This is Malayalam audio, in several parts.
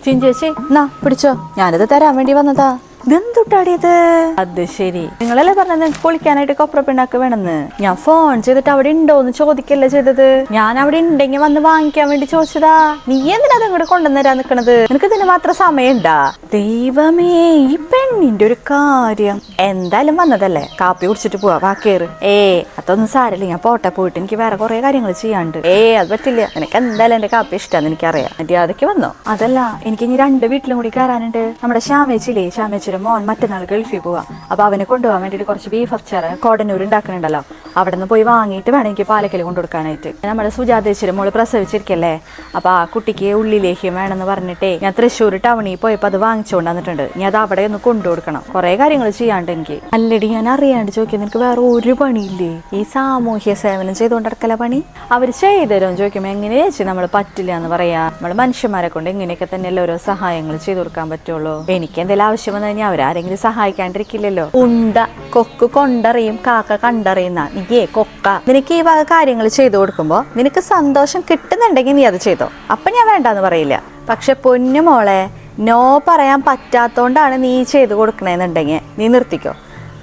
ചിഞ്ചേച്ചി എന്നാ പിടിച്ചോ, ഞാനിത് തരാൻ വേണ്ടി വന്നതാ. ഇതെന്തുട്ടാടിയത്? അത് ശരി, നിങ്ങളല്ലേ പറഞ്ഞത് എനിക്ക് പൊളിക്കാനായിട്ട് കൊപ്രപ്പിണ്ണാക്ക് വേണമെന്ന്. ഞാൻ ഫോൺ ചെയ്തിട്ട് അവിടെ ഉണ്ടോന്ന് ചോദിക്കല്ലേ ചെയ്തത്. ഞാൻ അവിടെ ഉണ്ടെങ്കിൽ വന്ന് വാങ്ങിക്കാൻ വേണ്ടി ചോദിച്ചതാ. നീ എന്തിനാ അങ്ങോട്ട് കൊണ്ടുവന്നരാൻ നിക്കണത്? നിനക്ക് ഇതിന് മാത്രം സമയണ്ടാ? ദൈവമേ, ഈ പെണ്ണിന്റെ ഒരു കാര്യം. എന്തായാലും വന്നതല്ലേ, കാപ്പി കുടിച്ചിട്ട് പോവാ, വാ കേറ്. അതൊന്നും സാരല്ല, ഞാൻ പോട്ടെ, പോയിട്ട് എനിക്ക് വേറെ കുറെ കാര്യങ്ങൾ ചെയ്യാണ്ട്. അത് പറ്റില്ല, നിനക്ക് എന്തായാലും എന്റെ കാപ്പി ഇഷ്ടാന്ന് എനിക്കറിയാം. മര്യാദയ്ക്ക് വന്നോ. അതല്ല, എനിക്ക് ഇനി 2 വീട്ടിലും കൂടി കയറാനുണ്ട്. നമ്മുടെ ശ്യാമേച്ചില്ലേ, ശ്യാമേച്ചിയുടെ മോൻ മറ്റന്നാൾ ഗൾഫിൽ പോവാ. അപ്പൊ അവനെ കൊണ്ടുപോകാൻ വേണ്ടിട്ട് കുറച്ച് ബീഫ് അച്ചാർ കോടന്നൂർ ഉണ്ടാക്കുന്നുണ്ടല്ലോ, അവിടെ നിന്ന് പോയി വാങ്ങിയിട്ട് വേണം എനിക്ക് പാലക്കൽ കൊണ്ടു കൊടുക്കാനായിട്ട്. നമ്മുടെ സുജാതേശ്വരം മോള് പ്രസവിച്ചിരിക്കല്ലേ, അപ്പൊ ആ കുട്ടിക്ക് ഉള്ളിലേക്കും വേണമെന്ന് പറഞ്ഞിട്ടേ ഞാൻ തൃശ്ശൂർ ടൗണിൽ പോയപ്പോ അത് വാങ്ങിച്ചുകൊണ്ട് വന്നിട്ടുണ്ട്. ഞാൻ അത് അവിടെ ഒന്ന് കൊണ്ടു കൊടുക്കണം, കുറെ കാര്യങ്ങൾ ചെയ്യാണ്ട് എനിക്ക്. അല്ലടി, ഞാൻ അറിയാണ്ട് ചോദിക്കുന്നത്, നിനക്ക് വേറെ ഒരു പണിയില്ലേ? ഈ സാമൂഹ്യ സേവനം ചെയ്തുകൊണ്ടിടക്കല പണി. അവർ ചെയ്തരും ചോദിക്കുമ്പോ എങ്ങനെ ചേച്ചി നമ്മൾ പറ്റില്ല എന്ന് പറയാ? നമ്മൾ മനുഷ്യന്മാരെ കൊണ്ട് എങ്ങനെയൊക്കെ തന്നെയല്ലേ ഓരോ സഹായങ്ങൾ ചെയ്തു കൊടുക്കാൻ പറ്റുള്ളൂ. എനിക്ക് എന്തെങ്കിലും ആവശ്യം വന്നു കഴിഞ്ഞാൽ അവരാരെങ്കിലും സഹായിക്കാണ്ടിരിക്കില്ലല്ലോ. കൊക്ക് കൊണ്ടറിയും, കാക്ക കണ്ടറിയുന്ന. നീയേ കൊക്ക, നിനക്ക് ഈ വക കാര്യങ്ങൾ ചെയ്തു കൊടുക്കുമ്പോ നിനക്ക് സന്തോഷം കിട്ടുന്നുണ്ടെങ്കിൽ നീ അത് ചെയ്തോ, അപ്പൊ ഞാൻ വേണ്ടാന്ന് പറയില്ല. പക്ഷെ പൊന്നു മോളെ, നോ പറയാൻ പറ്റാത്തോണ്ടാണ് നീ ചെയ്തു കൊടുക്കണേന്നുണ്ടെങ്കിൽ നീ നിർത്തിക്കോ.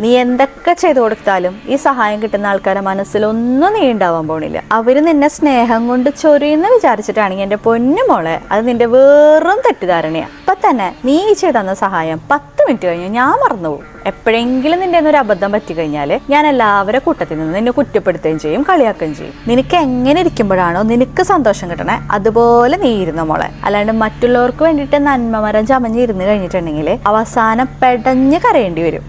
നീ എന്തൊക്കെ ചെയ്തു കൊടുത്താലും ഈ സഹായം കിട്ടുന്ന ആൾക്കാരുടെ മനസ്സിലൊന്നും നീ ഉണ്ടാവാൻ പോണില്ല. അവര് നിന്നെ സ്നേഹം കൊണ്ട് ചൊരിയെന്ന് വിചാരിച്ചിട്ടാണെങ്കിൽ എന്റെ പൊന്നു മോളെ, അത് നിന്റെ വെറും തെറ്റിദ്ധാരണയാ. അപ്പൊ തന്നെ നീ ചെയ്തെന്ന സഹായം 10 മിനിറ്റ് കഴിഞ്ഞ് ഞാൻ മറന്നുപോകും. എപ്പോഴെങ്കിലും നിന്റെ ഒരു അബദ്ധം പറ്റി കഴിഞ്ഞാല് ഞാൻ എല്ലാവരുടെ കൂട്ടത്തിൽ നിന്ന് നിന്നെ കുറ്റപ്പെടുത്തുകയും ചെയ്യും, കളിയാക്കുകയും ചെയ്യും. നിനക്ക് എങ്ങനെ ഇരിക്കുമ്പോഴാണോ നിനക്ക് സന്തോഷം കിട്ടണേ അതുപോലെ നീ ഇരുന്ന മോളെ. അല്ലാണ്ട് മറ്റുള്ളവർക്ക് വേണ്ടിയിട്ട് നന്മ മരം ചമഞ്ഞിരുന്ന് കഴിഞ്ഞിട്ടുണ്ടെങ്കിൽ അവസാനം പെടഞ്ഞ് കരയേണ്ടി വരും.